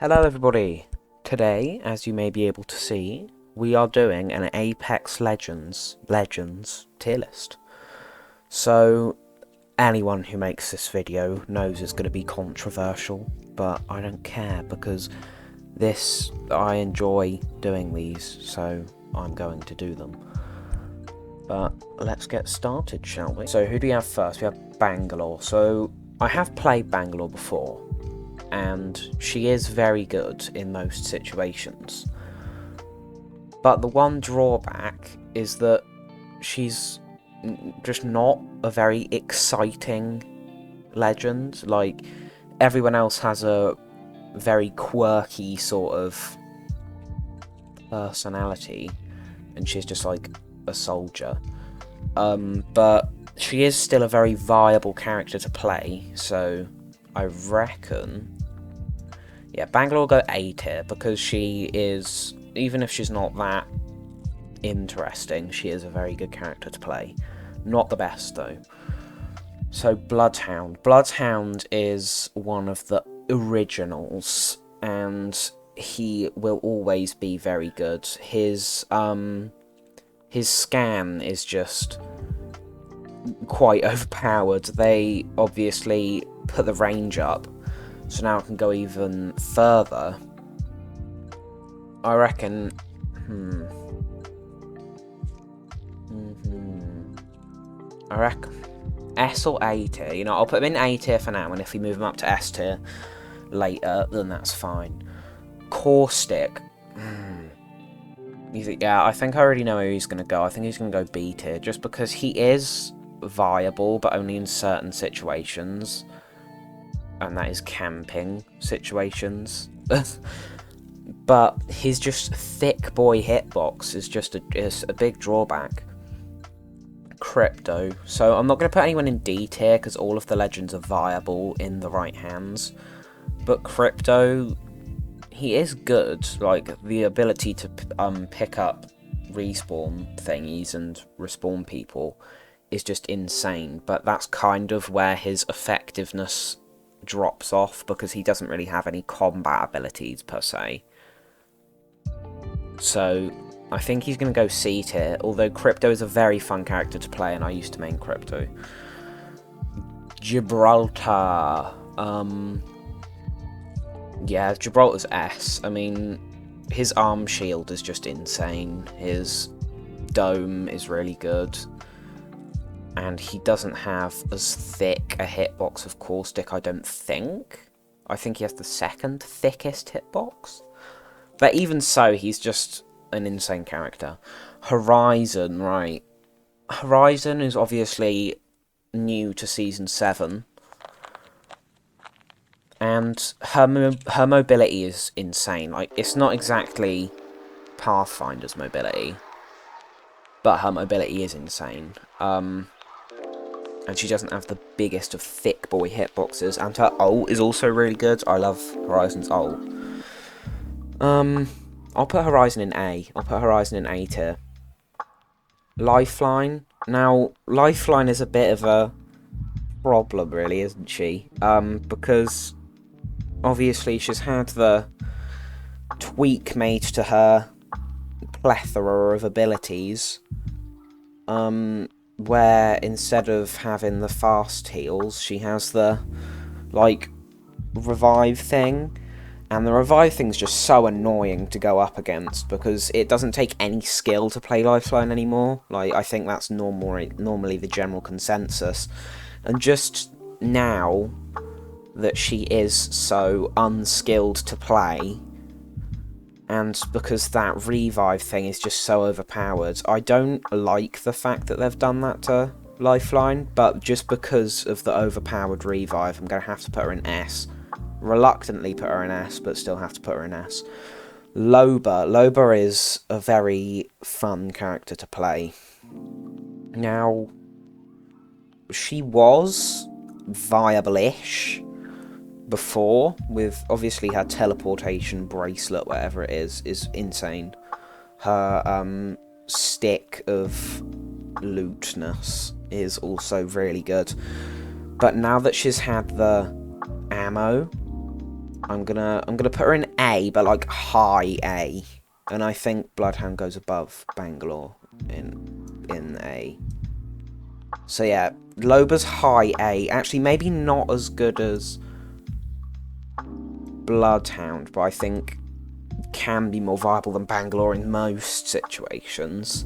Hello everybody! Today, as you may be able to see, we are doing an Apex Legends tier list. So, anyone who makes this video knows it's going to be controversial, but I don't care because I enjoy doing these, so I'm going to do them. But let's get started, shall we? So who do we have first? We have Bangalore. So, I have played Bangalore before, and she is very good in most situations. But the one drawback is that she's just not a very exciting legend. Like, everyone else has a very quirky sort of personality, and she's just like a soldier. But she is still a very viable character to play, so I reckon, yeah, Bangalore will go A tier, because she is, even if she's not that interesting, she is a very good character to play. Not the best, though. So, Bloodhound. Bloodhound is one of the originals, and he will always be very good. His scan is just quite overpowered. They obviously put the range up, so now it can go even further. I reckon... I reckon S or A tier. You know, I'll put him in A tier for now, and if we move him up to S tier later, then that's fine. Caustic. Yeah, I think I already know where he's going to go. I think he's going to go B tier, just because he is viable, but only in certain situations. And that is camping situations. But his just thick boy hitbox is just a big drawback. Crypto. So I'm not going to put anyone in D tier because all of the legends are viable in the right hands. But Crypto, he is good. Like, the ability to pick up respawn thingies and respawn people is just insane. But that's kind of where his effectiveness drops off, because he doesn't really have any combat abilities per se. So I think he's going to go C tier, although Crypto is a very fun character to play, and I used to main Crypto. Gibraltar. Yeah, Gibraltar's S. I mean, his arm shield is just insane. His dome is really good. And he doesn't have as thick a hitbox of Caustic, I don't think. I think he has the second thickest hitbox. But even so, he's just an insane character. Horizon, right. Horizon is obviously new to Season 7. And her mobility is insane. Like, it's not exactly Pathfinder's mobility, but her mobility is insane. And she doesn't have the biggest of thick boy hitboxes, and her ult is also really good. I love Horizon's ult. I'll put Horizon in A. I'll put Horizon in A tier. Lifeline. Now, Lifeline is a bit of a problem, really, isn't she? Because obviously she's had the tweak made to her plethora of abilities, where instead of having the fast heals, she has the, like, revive thing. And the revive thing's just so annoying to go up against, because it doesn't take any skill to play Lifeline anymore. Like, I think that's normally the general consensus. And just now that she is so unskilled to play, and because that revive thing is just so overpowered, I don't like the fact that they've done that to Lifeline, but just because of the overpowered revive, I'm going to have to put her in S. Reluctantly put her in S, but still have to put her in S. Loba. Loba is a very fun character to play. Now, she was viable-ish before, with obviously her teleportation bracelet, whatever it is insane. Her stick of lootness is also really good. But now that she's had the ammo, I'm gonna put her in A, but like high A. And I think Bloodhound goes above Bangalore in A. So yeah, Loba's high A. Actually, maybe not as good as Bloodhound, but I think can be more viable than Bangalore in most situations.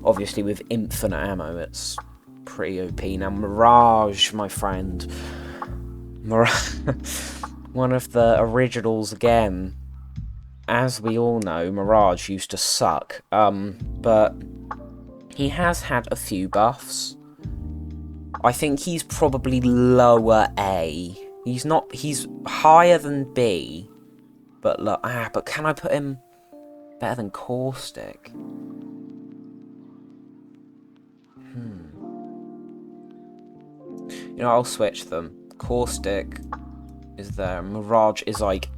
Obviously, with infinite ammo, it's pretty OP. Now, Mirage, my friend. One of the originals again. As we all know, Mirage used to suck. But he has had a few buffs. I think he's probably lower A. He's higher than B. But look, but can I put him better than Caustic? You know, I'll switch them. Caustic is there. Mirage is like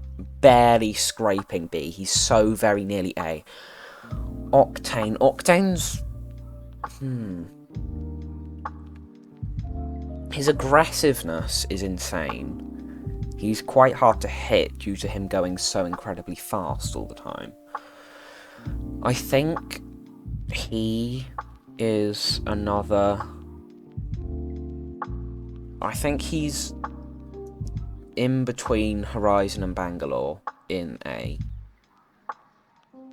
barely scraping B. He's so very nearly A. Octane. Octane's... His aggressiveness is insane. He's quite hard to hit due to him going so incredibly fast all the time. I think he is another... I think he's in between Horizon and Bangalore in A.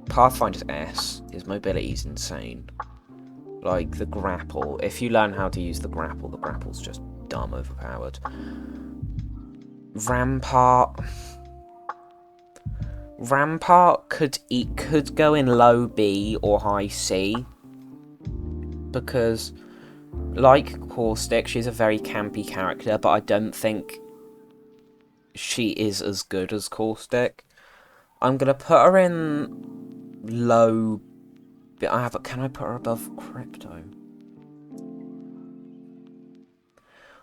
Pathfinder's S. His mobility is insane. Like, the grapple. If you learn how to use the grapple's just dumb overpowered. Rampart could go in low B or high C. Because, like Caustic, she's a very campy character, but I don't think she is as good as Caustic. I'm gonna put her in low. Can I put her above Crypto?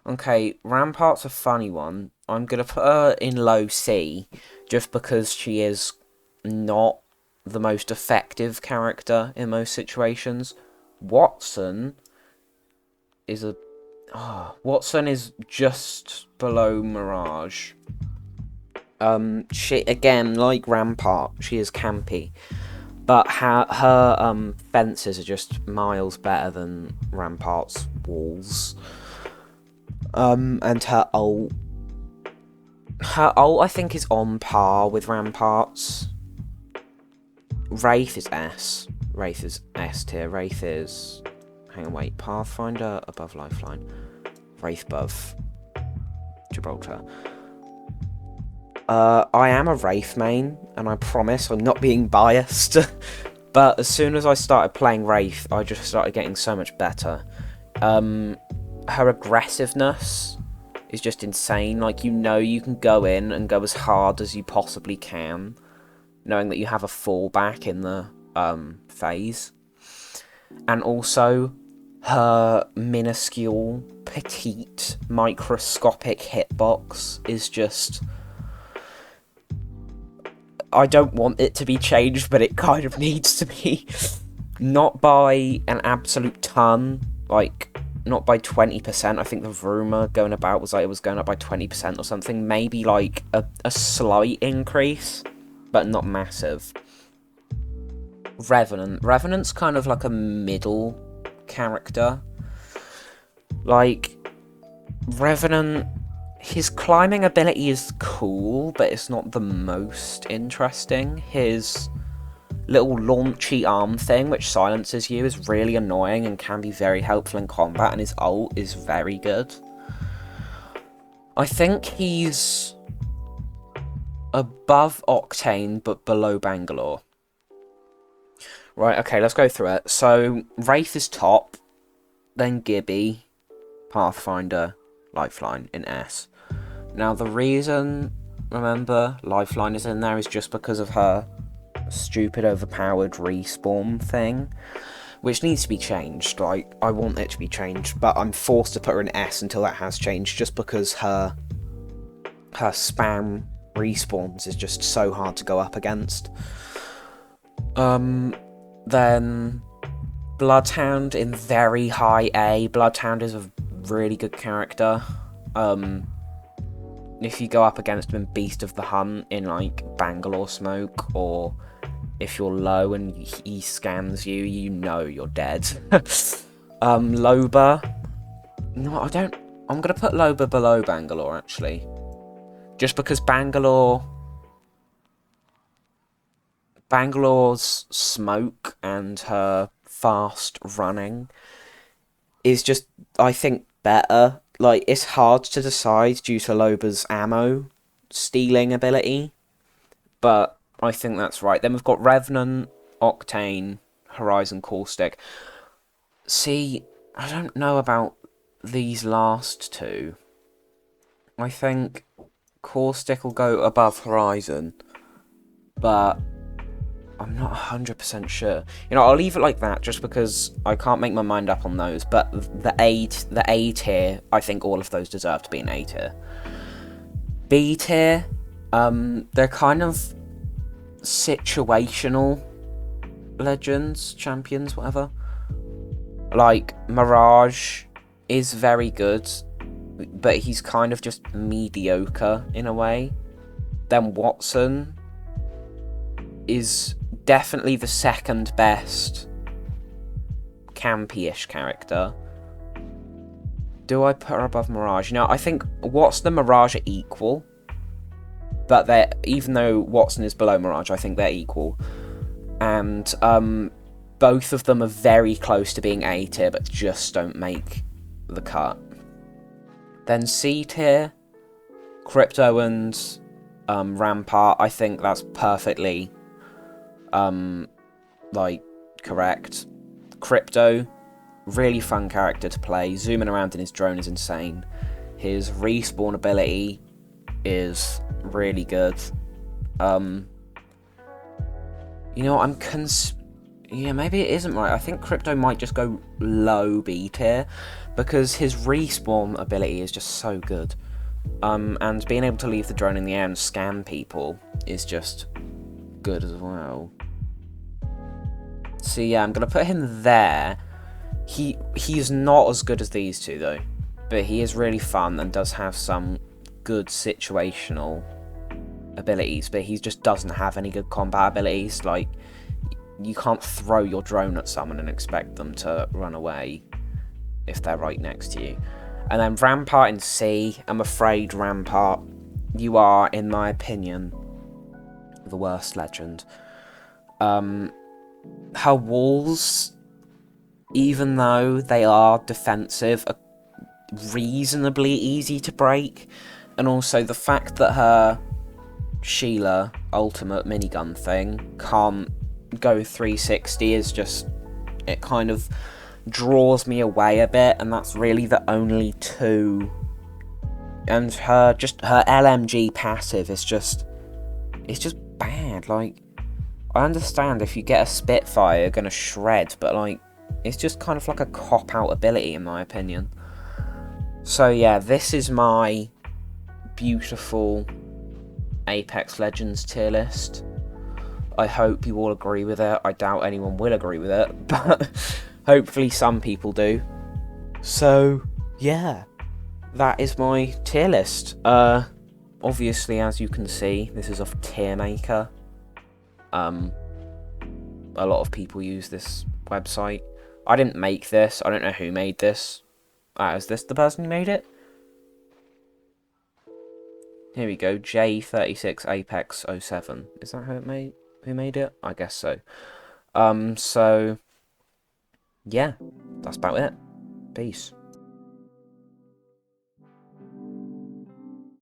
Okay, Rampart's a funny one. I'm gonna put her in low C, just because she is not the most effective character in most situations. Watson is Watson is just below Mirage. She, again, like Rampart, she is campy. But her fences are just miles better than Rampart's walls. And her ult... I think, is on par with Rampart's. Wraith is S. Wraith is S tier. Wraith is... Hang on, wait. Pathfinder above Lifeline. Wraith above Gibraltar. I am a Wraith main, and I promise I'm not being biased. But as soon as I started playing Wraith, I just started getting so much better. Her aggressiveness is just insane. Like, you know you can go in and go as hard as you possibly can, knowing that you have a fallback in the phase. And also, her minuscule, petite, microscopic hitbox is just... I don't want it to be changed, but it kind of needs to be. Not by an absolute ton, like, not by 20%. I think the rumour going about was like it was going up by 20% or something. Maybe, like, a slight increase, but not massive. Revenant. Revenant's kind of like a middle character. Like, Revenant... His climbing ability is cool, but it's not the most interesting. His little launchy arm thing, which silences you, is really annoying and can be very helpful in combat, and his ult is very good. I think he's above Octane, but below Bangalore. Right, okay, let's go through it. So, Wraith is top, then Gibby, Pathfinder, Lifeline in S. Now, the reason, remember, Lifeline is in there is just because of her stupid overpowered respawn thing, which needs to be changed. Like, I want it to be changed, but I'm forced to put her in S until that has changed, just because her spam respawns is just so hard to go up against. Then Bloodhound in very high A. Bloodhound is a really good character. if you go up against him in Beast of the Hunt in, like, Bangalore Smoke, or if you're low and he scans you, you know you're dead. Loba. No, I don't... I'm going to put Loba below Bangalore, actually. Just because Bangalore's smoke and her fast running is just, I think, better. Like, it's hard to decide due to Loba's ammo stealing ability, but I think that's right. Then we've got Revenant, Octane, Horizon Caustic. See, I don't know about these last two. I think Caustic will go above Horizon, but I'm not 100% sure. You know, I'll leave it like that just because I can't make my mind up on those. But the A tier, I think all of those deserve to be an A tier. B tier, they're kind of situational legends, champions, whatever. Like, Mirage is very good, but he's kind of just mediocre in a way. Then Watson is definitely the second best campy-ish character. Do I put her above Mirage? You know, I think Watson and Mirage are equal, but even though Watson is below Mirage, I think they're equal. And both of them are very close to being A tier, but just don't make the cut. Then C tier, Crypto and Rampart. I think that's perfectly like, correct. Crypto, really fun character to play. Zooming around in his drone is insane. His respawn ability is really good. You know, yeah, maybe it isn't right. I think Crypto might just go low B tier, because his respawn ability is just so good. And being able to leave the drone in the air and scan people is just good as well. So yeah, I'm gonna put him there. He's not as good as these two though, but he is really fun and does have some good situational abilities, but he just doesn't have any good combat abilities. Like, you can't throw your drone at someone and expect them to run away if they're right next to you. And then Rampart in C. I'm afraid, Rampart, you are, in my opinion, the worst legend. Her walls, even though they are defensive, are reasonably easy to break. And also the fact that her Sheila ultimate minigun thing can't go 360 is just, it kind of draws me away a bit, and that's really the only two. And her LMG passive is just, it's just bad. Like, I understand if you get a Spitfire, you're gonna shred, but like, it's just kind of like a cop-out ability in my opinion. So yeah, this is my beautiful Apex Legends tier list. I hope you all agree with it. I doubt anyone will agree with it, but hopefully some people do. So yeah, that is my tier list. Obviously, as you can see, this is off Tier Maker. A lot of people use this website. I didn't make this. I don't know who made this. Is this the person who made it? Here we go. J36 Apex 07. Is that who made it? I guess so. So yeah, that's about it. Peace.